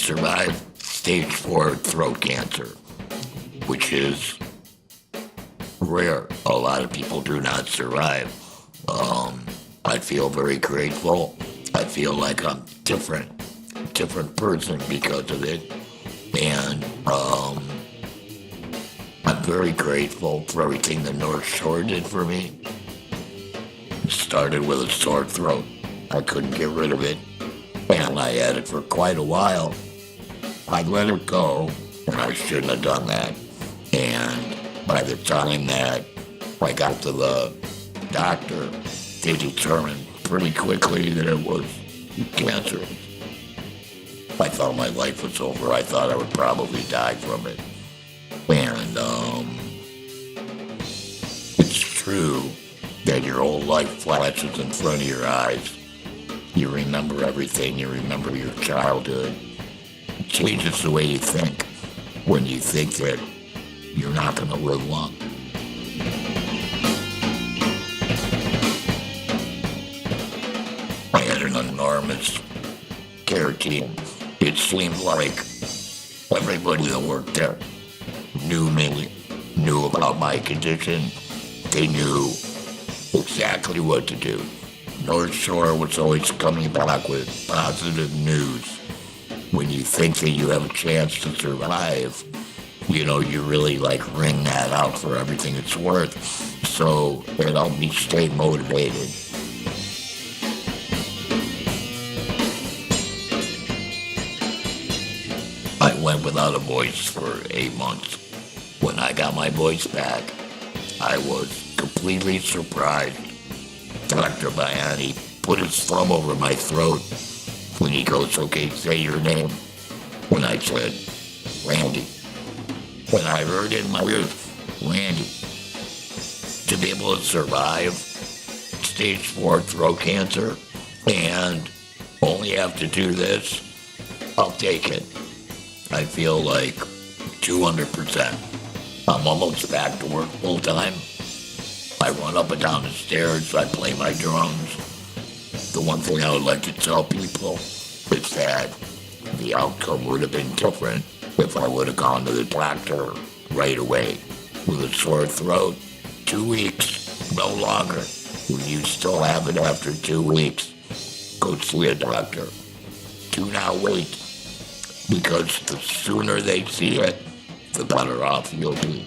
survived stage 4 throat cancer, which is rare. A lot of people do not survive. I feel very grateful. I feel like I'm different person because of it. And I'm very grateful for everything the North Shore did for me. It started with a sore throat. I couldn't get rid of it, and I had it for quite a while. I let it go, and I shouldn't have done that. And by the time that I got to the doctor, they determined pretty quickly that it was cancer. I thought my life was over. I thought I would probably die from it. And it's true that your whole life flashes in front of your eyes. You remember everything. You remember your childhood. It changes the way you think when you think that you're not going to live long. I had an enormous care team. It seemed like everybody that worked there knew me, knew about my condition. They knew exactly what to do. North Shore was always coming back with positive news. When you think that you have a chance to survive, you really ring that out for everything it's worth. So it helped me stay motivated. I went without a voice for 8 months. When I got my voice back, I was completely surprised. Dr. Bayani put his thumb over my throat when he goes, "Okay, say your name." When I said, "Randy." When I heard in my ears, "Randy." To be able to survive stage 4 throat cancer and only have to do this, I'll take it. I feel like 200%. I'm almost back to work full time. I run up and down the stairs. I play my drums. The one thing I would like to tell people is that the outcome would have been different if I would have gone to the doctor right away. With a sore throat, 2 weeks, no longer. When you still have it after 2 weeks, go see a doctor. Do not wait, because the sooner they see it, the better off you'll be.